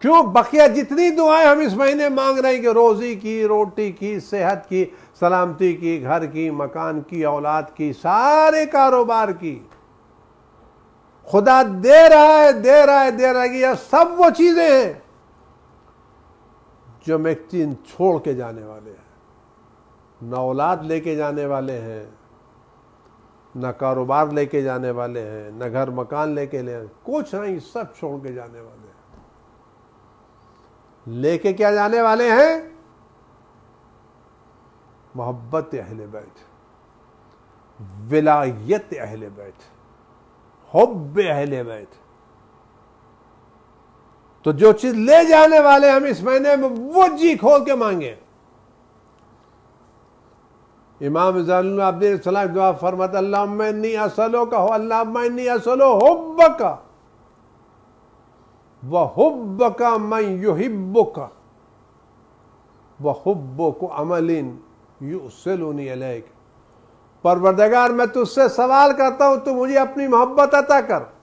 क्यों? बकिया जितनी दुआएं हम इस महीने मांग रहे हैं कि रोज़ी की, रोटी की, सेहत की, सलामती की, घर की, मकान की, औलाद की, सारे कारोबार की, खुदा दे रहा है, दे रहा है, दे रहा है। ये सब वो चीज़ें हैं जो हम एक दिन छोड़ के जाने वाले हैं। न औलाद लेके जाने वाले हैं, न कारोबार लेके जाने वाले हैं, न घर मकान लेके कुछ नहीं, सब छोड़ के जाने वाले हैं। लेके क्या जाने वाले हैं? मोहब्बत अहले बैत, विलायत अहले बैत, हुब्ब अहले बैत। तो जो चीज ले जाने वाले हम इस महीने में, वो जी खोल के मांगे। इमाम ज़ैनुल आबिदीन सलाम दुआ फरमाते अल्लाहुम्मा इन्नी असअलुका अल्लाहुम्मा इन्नी असअलु हुब्बका व हुब्बका मन युहिब्बुका व हुब्बुका अमलिन युसिलुनी इलैक। परवरदिगार, मैं तुझसे सवाल करता हूं, तू मुझे अपनी मोहब्बत अता कर।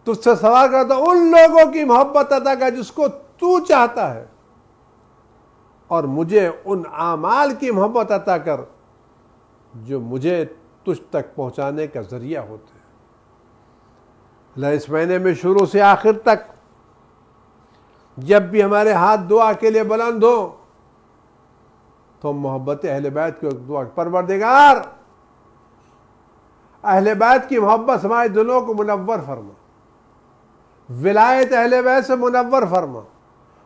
तुझसे सवाल करता हूं उन लोगों की मोहब्बत अता कर जिसको तू चाहता है, और मुझे उन आमाल की मोहब्बत अता कर जो मुझे तुझ तक पहुंचाने का जरिया होते हैं। इस महीने में शुरू से आखिर तक जब भी हमारे हाथ दुआ के लिए बुलंद हो तो मोहब्बत अहले बैत की दुआ, परवरदिगार अहले बैत की मोहब्बत हमारे दिलों को मुनव्वर फरमा, विलायत अहले बैत से मुनव्वर फरमा,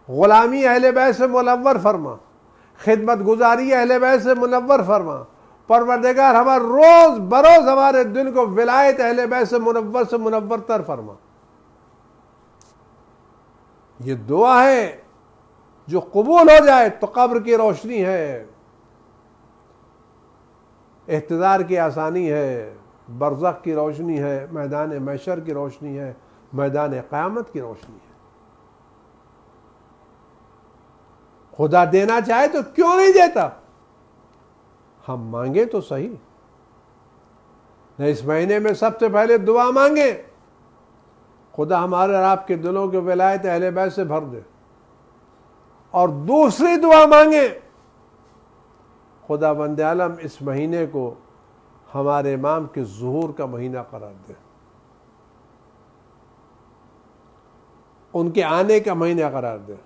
गुलामी अहले बैत से मुनव्वर फरमा, खिदमत गुजारी अहले बैत से मुनव्वर फरमा। परवरदिगार हमारे रोज बरोज हमारे दिल को विलायत अहले बैत से मुनव्वर तर फरमा। ये दुआ है जो कबूल हो जाए तो कब्र की रोशनी है, इhtizar की आसानी है, बरज़ख की रोशनी है, मैदान महशर की रोशनी है, मैदान क़यामत की रोशनी है। खुदा देना चाहे तो क्यों नहीं देता? हम मांगे तो सही। इस महीने में सबसे पहले दुआ मांगे, खुदा हमारे और आपके दिलों के विलायत अहले बैत से भर दे, और दूसरी दुआ मांगे, खुदा बंदे आलम इस महीने को हमारे इमाम के ज़ुहूर का महीना करार दे, उनके आने का महीना करार दे।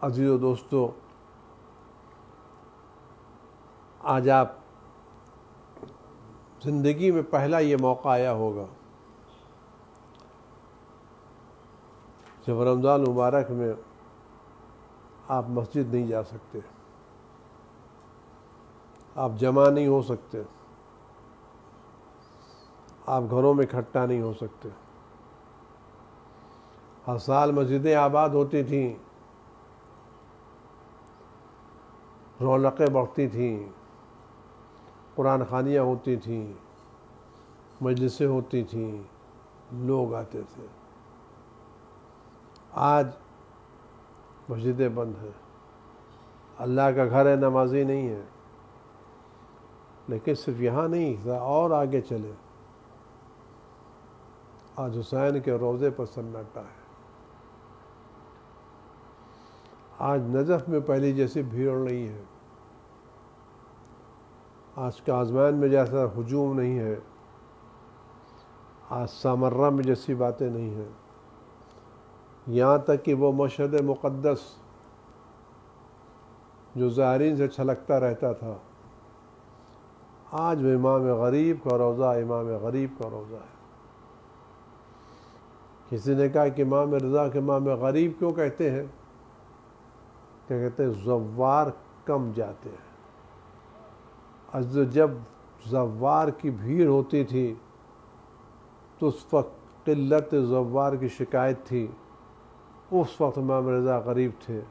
अजीज़ो दोस्तों, आज आप ज़िंदगी में पहला ये मौका आया होगा जब रमज़ान मुबारक में आप मस्जिद नहीं जा सकते, आप जमा नहीं हो सकते, आप घरों में इकट्ठा नहीं हो सकते। हर साल मस्जिदें आबाद होती थीं, रौनकें बढ़ती थीं, कुरान खानियाँ होती थीं, मजलिसें होती थीं, लोग आते थे। आज मस्जिदें बंद हैं। अल्लाह का घर है, नमाजी नहीं है। लेकिन सिर्फ यहाँ नहीं, और आगे चले, आज हुसैन के रोज़े पर सन्नाटा है। आज नजफ में पहले जैसी भीड़ नहीं है, आज का आज़मान में जैसा हुजूम नहीं है, आज सामर्रा में जैसी बातें नहीं हैं। यहाँ तक कि वो मशहद मुक़द्दस जो ज़ाहिरीन से छलकता रहता था, आज वो इमाम गरीब का रोज़ा, इमाम गरीब का रोज़ा है। किसी ने कहा कि इमाम रज़ा के इमाम गरीब क्यों कहते हैं? क्या कहते हैं? ज़व्वार कम जाते हैं। जब ज़व्वार की भीड़ होती थी तो उस वक्त क़िल्लत ज़व्वार की शिकायत थी, उस वक्त इमाम रज़ा गरीब थे।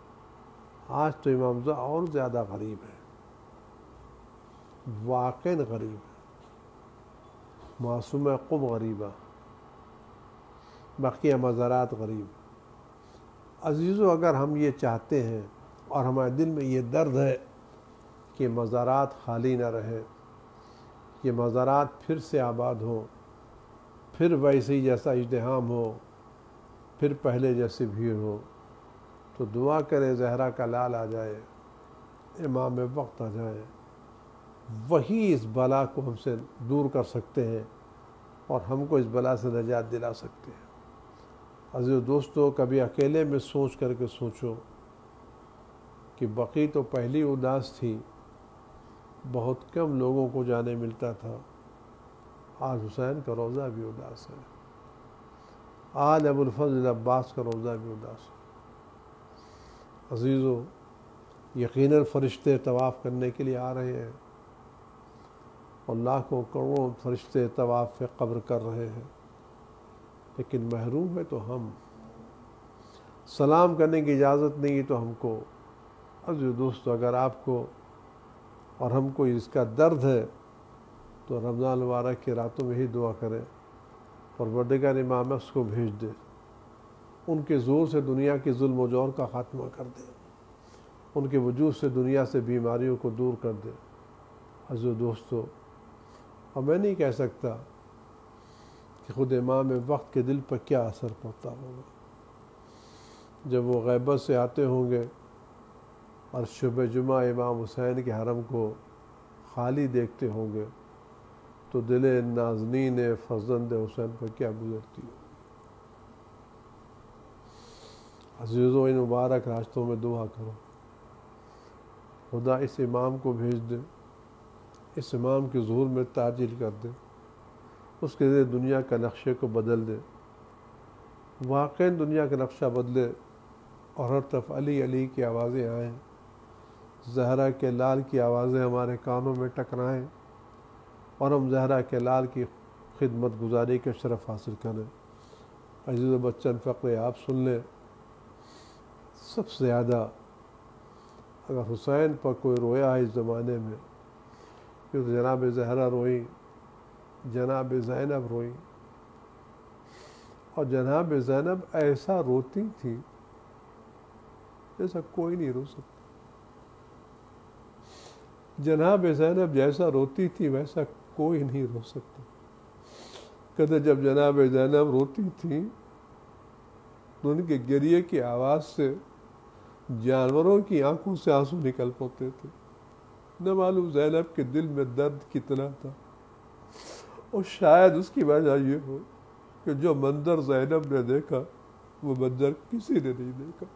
आज तो इमाम रज़ा और ज़्यादा गरीब है, वाक़ई गरीब है, मासूम क़ुब गरीबा, बाकी मज़ारात गरीब। अज़ीज़ों, अगर हम ये चाहते हैं और हमारे दिल में ये दर्द है कि मज़ारात खाली न रहे, ये मज़ारात फिर से आबाद हो, फिर वैसे ही जैसा इज़्दिहाम हो, फिर पहले जैसी भीड़ हो, तो दुआ करें ज़हरा का लाल आ जाए, इमाम वक्त आ जाए। वही इस बला को हमसे दूर कर सकते हैं और हमको इस बला से निजात दिला सकते हैं। अज़ीज़ दोस्तों, कभी अकेले में सोच करके सोचो कि बकी तो पहली उदास थी, बहुत कम लोगों को जाने मिलता था, आज हुसैन का रोज़ा भी उदास है, आज अबुल फज़ल अब्बास का रोज़ा भी उदास है। अज़ीज़ों, यकीनन फ़रिश्ते तवाफ़ करने के लिए आ रहे हैं और लाखों करोड़ों फ़रिश्ते तवाफ़ क़ब्र कर रहे हैं, लेकिन महरूम है तो हम। सलाम करने की इजाज़त नहीं है तो हमको। अज़ीज़ दोस्तों, अगर आपको और हमको इसका दर्द है तो रमज़ान मुबारक की रातों में ही दुआ करें, परवरदिगार इमाम अक्स को भेज दे, उनके ज़ोर से दुनिया की जुल्म व जौर का ख़ात्मा कर दे, उनके वजूद से दुनिया से बीमारियों को दूर कर दे। अज़ीज़ दोस्तों, और मैं नहीं कह सकता कि ख़ुद इमाम वक्त के दिल पर क्या असर पड़ता होगा, जब वो गैबत से आते होंगे और शुब जुमा इमाम हुसैन के हरम को खाली देखते होंगे तो दिल नाज़नीन फर्जंद हुसैन पर क्या गुजरती है। अज़ीज़ों, इन मुबारक रास्तों में दुआ करो, खुदा इस इमाम को भेज दे, इस इमाम के ज़ुहूर में ताजिल कर दे, उसके ज़रिए दुनिया का नक्शे को बदल दे, वाक़ई दुनिया का नक्शा बदले और हर तरफ अली अली की आवाज़ें आएँ, ज़हरा के लाल की आवाज़ें हमारे कानों में टकराएँ और हम ज़हरा के लाल की खिदमत गुजारी के शरफ़ हासिल करें। अज़ीज़ बच्चन फ़क़्रे आप सुन लें, सबसे ज़्यादा अगर हुसैन पर कोई रोया है इस ज़माने में तो जनाब ज़हरा रोई, जनाब ज़ैनब रोई। और जनाब ज़ैनब ऐसा रोती थी जैसा कोई नहीं रो सकता। जनाब ज़ैनब जैसा रोती थी वैसा कोई नहीं रो सकता। कहते जब जनाब ज़ैनब रोती थी तो उनके गिरिए की आवाज़ से जानवरों की आंखों से आंसू निकल पड़ते थे। न मालूम ज़ैनब के दिल में दर्द कितना था, और शायद उसकी वजह ये हो कि जो मंजर ज़ैनब ने देखा वो मंजर किसी ने नहीं देखा,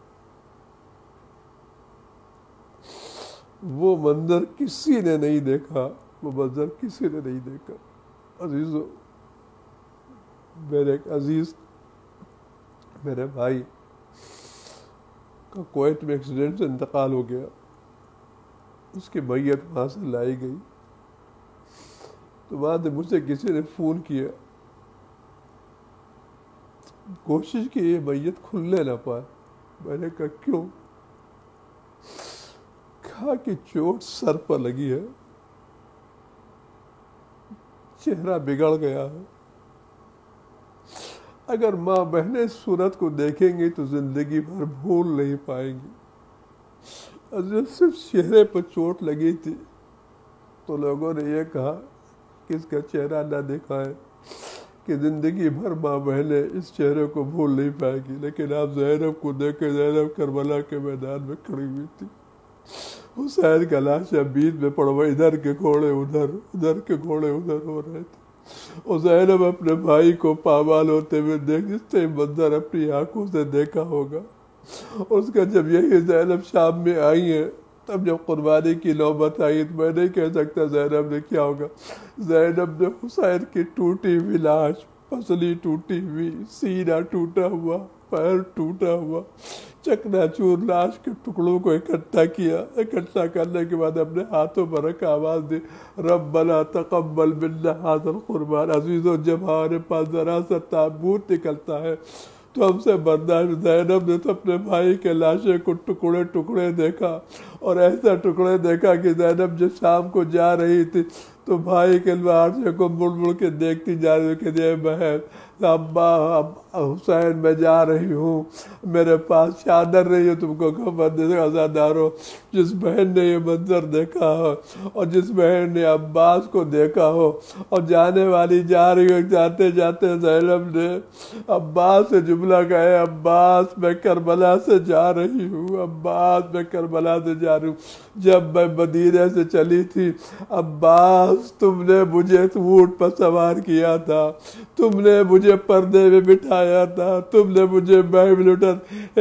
वो मंजर किसी ने नहीं देखा, वो मंजर किसी ने नहीं देखा। अजीज़ों, मेरे एक अजीज़ मेरे भाई का कुवैत में एक्सीडेंट से इंतकाल हो गया, उसकी मैयत वहाँ से लाई गई तो बाद में मुझसे किसी ने फ़ोन किया, कोशिश की ये मैयत खुलने ना पाए। मैंने कहा क्यों? कहा कि चोट सर पर लगी है, चेहरा बिगड़ गया है, अगर माँ बहनें सूरत को देखेंगी तो जिंदगी भर भूल नहीं पाएंगी। अगर सिर्फ चेहरे पर चोट लगी थी तो लोगों ने यह कहा कि इसका चेहरा ना दिखाए कि जिंदगी भर माँ बहनें इस चेहरे को भूल नहीं पाएगी। लेकिन आप ज़ैनब को देखे, ज़ैनब करबला के मैदान में खड़ी हुई थी, हुसैन का लाश बीच में पड़वा, इधर के घोड़े उधर, उधर के घोड़े उधर हो रहे थे। और ज़ैनब अपने भाई को पामाल होते हुए देख, जिसने मंजर अपनी आंखों से देखा होगा। उसका जब यही ज़ैनब शाम में आई है, तब जब कुर्बानी की नौबत आई तो मैं नहीं कह सकता ज़ैनब ने क्या होगा। ज़ैनब ने हुसैन की टूटी हुई लाश, पसली टूटी हुई, सीना टूटा हुआ, पैर टूटा हुआ, चकनाचूर लाश के टुकड़ों को इकट्ठा किया। इकट्ठा करने के बाद अपने हाथों पर रखा, आवाज़ दी, रब्बना तक़ब्बल मिन्ना हाज़ल कुर्बान। अज़ीज़ों, जब हमारे पास ज़रा सा ताबूत निकलता है तो हमसे बर्दाश्त। ज़ैनब ने तो अपने भाई के लाशे को टुकड़े टुकड़े देखा, और ऐसा टुकड़े देखा कि ज़ैनब जब शाम को जा रही थी तो भाई के लाशे को मुड़ मुड़ के देखती जा रही कि ये बहन, अब्बा, हुसैन मैं जा रही हूँ, मेरे पास चादर नहीं है तुमको खबर दे अज़ादारो। जिस बहन ने ये मंजर देखा हो और जिस बहन ने अब्बास को देखा हो और जाने वाली जा रही हो, जाते जाते ज़ैनब ने अब्बास से जुमला कहे, अब्बास मैं करबला से जा रही हूँ, अब्बास मैं करबला से जा रही हूँ। जब मैं मदीने से चली थी, अब्बास तुमने मुझे ऊँट पर सवार किया था, तुमने मुझे पर्दे में बिठाया था, तुमने मुझे महल में लुटा।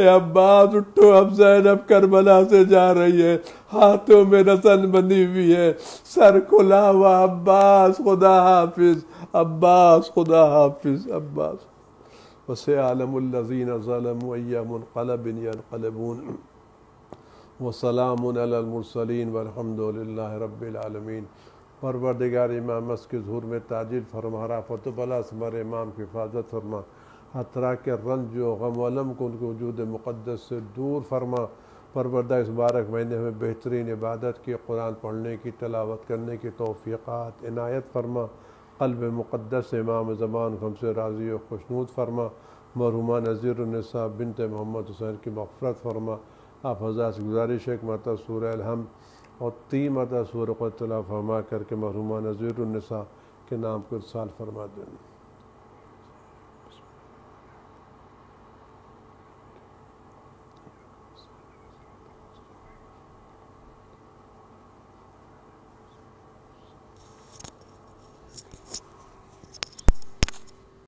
अब्बास उठो, अब ज़ैनब करबला से जा रही है, हाथों में रसन बंधी हुई है, सर खुला हुआ। अब्बास खुदा हाफिज, अब्बास खुदा हाफिज, अब्बास। वसयअलमुल्लज़ीना ज़लमू अय्या मुनक़लबिन यनक़लिबून वसलामुन अलल मुरसलीन वल्हम्दुलिल्लाहि रब्बिल आलमीन। परवरदिगार इमाम के ज़ुहूर में ताजिल फरमा, राफ़त बला से हमारे इमाम की हिफाजत फरमा, हतरा के रंज व गम वलम को उनके वजूद मुक़द्दस से दूर फरमा। परवरदा इस बारक महीने में बेहतरीन इबादत की, कुरान पढ़ने की, तिलावत करने की तौफ़ीक़ात इनायत फरमा। क़ल्ब मुक़द्दस इमाम ज़मान को हमसे राज़ी व खुशनूद फरमा। मरहुमा नज़ीरुन्निसा बिन्त मोहम्मद हुसैन की मग़फ़िरत फरमा। आप हज़रात से गुजारिश है कि मरतबा सूरह अल-हम और 3 मरतबा सूरह क़ुरान तिलावत फरमा करके मरहुमा नज़ीरुन्निसा के नाम को इरसाल फरमा दें।